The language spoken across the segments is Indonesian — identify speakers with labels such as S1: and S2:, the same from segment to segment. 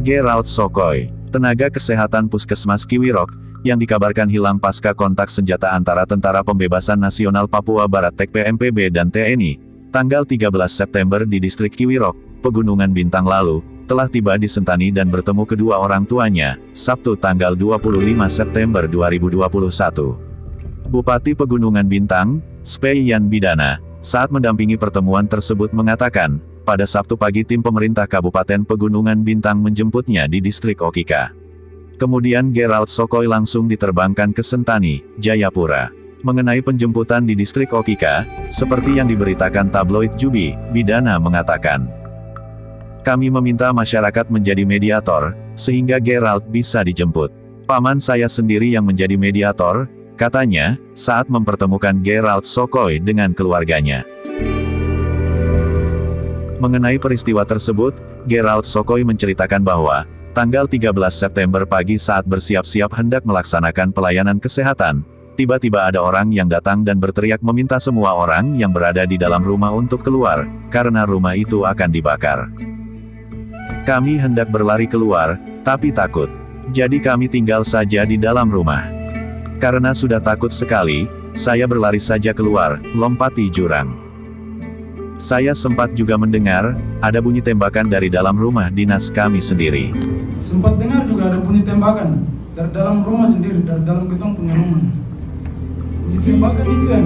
S1: Gerald Sokoy, tenaga kesehatan Puskesmas Kiwirok, yang dikabarkan hilang pasca kontak senjata antara Tentara Pembebasan Nasional Papua Barat TPMPB dan TNI, tanggal 13 September di distrik Kiwirok, Pegunungan Bintang lalu, telah tiba di Sentani dan bertemu kedua orang tuanya, Sabtu tanggal 25 September 2021. Bupati Pegunungan Bintang, Speyan Bidana, saat mendampingi pertemuan tersebut mengatakan, pada Sabtu pagi tim pemerintah Kabupaten Pegunungan Bintang menjemputnya di distrik Okika. Kemudian Gerald Sokoy langsung diterbangkan ke Sentani, Jayapura. Mengenai penjemputan di distrik Okika, seperti yang diberitakan tabloid Jubi, Bidana mengatakan, "Kami meminta masyarakat menjadi mediator, sehingga Gerald bisa dijemput. Paman saya sendiri yang menjadi mediator," katanya, saat mempertemukan Gerald Sokoy dengan keluarganya. Mengenai peristiwa tersebut, Gerald Sokoy menceritakan bahwa, tanggal 13 September pagi saat bersiap-siap hendak melaksanakan pelayanan kesehatan, tiba-tiba ada orang yang datang dan berteriak meminta semua orang yang berada di dalam rumah untuk keluar, karena rumah itu akan dibakar. Kami hendak berlari keluar, tapi takut. Jadi kami tinggal saja di dalam rumah. Karena sudah takut sekali, saya berlari saja keluar, lompati jurang. Saya sempat juga mendengar, ada bunyi tembakan dari dalam rumah dinas kami sendiri.
S2: Sempat dengar juga ada bunyi tembakan, dari dalam rumah sendiri, dari dalam getong punya rumah. Bunyi tembakan itu kan?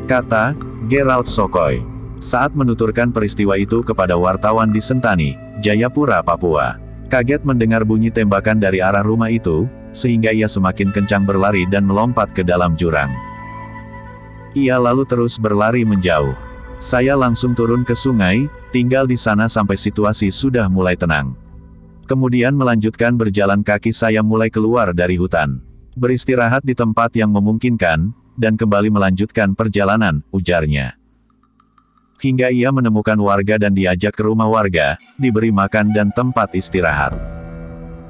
S1: Kata Gerald Sokoy, saat menuturkan peristiwa itu kepada wartawan di Sentani, Jayapura, Papua. Kaget mendengar bunyi tembakan dari arah rumah itu, sehingga ia semakin kencang berlari dan melompat ke dalam jurang. Ia lalu terus berlari menjauh. Saya langsung turun ke sungai, tinggal di sana sampai situasi sudah mulai tenang. Kemudian melanjutkan berjalan kaki saya mulai keluar dari hutan. Beristirahat di tempat yang memungkinkan, dan kembali melanjutkan perjalanan, ujarnya. Hingga ia menemukan warga dan diajak ke rumah warga, diberi makan dan tempat istirahat.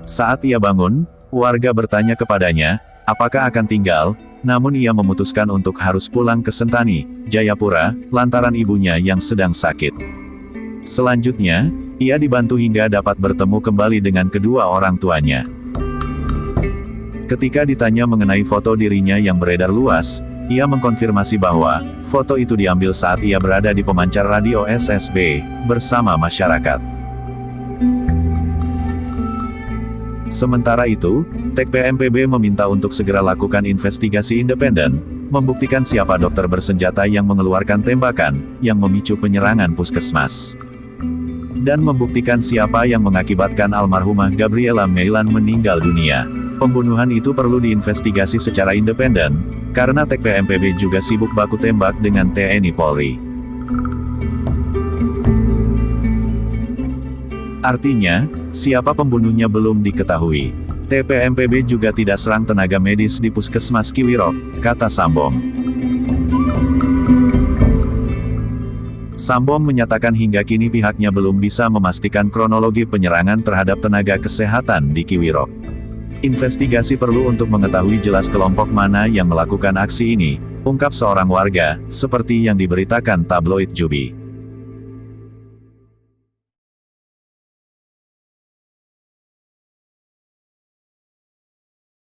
S1: Saat ia bangun, warga bertanya kepadanya, apakah akan tinggal, namun ia memutuskan untuk harus pulang ke Sentani, Jayapura, lantaran ibunya yang sedang sakit. Selanjutnya, ia dibantu hingga dapat bertemu kembali dengan kedua orang tuanya. Ketika ditanya mengenai foto dirinya yang beredar luas, ia mengkonfirmasi bahwa, foto itu diambil saat ia berada di pemancar radio SSB, bersama masyarakat. Sementara itu, TPMPB meminta untuk segera lakukan investigasi independen, membuktikan siapa dokter bersenjata yang mengeluarkan tembakan, yang memicu penyerangan puskesmas. Dan membuktikan siapa yang mengakibatkan almarhumah Gabriela Meilan meninggal dunia. Pembunuhan itu perlu diinvestigasi secara independen, karena TPMPB juga sibuk baku tembak dengan TNI Polri. Artinya, siapa pembunuhnya belum diketahui. TPMPB juga tidak serang tenaga medis di Puskesmas Kiwirok, kata Sambom. Sambom menyatakan hingga kini pihaknya belum bisa memastikan kronologi penyerangan terhadap tenaga kesehatan di Kiwirok. Investigasi perlu untuk mengetahui jelas kelompok mana yang melakukan aksi ini, ungkap seorang warga, seperti yang diberitakan tabloid Jubi.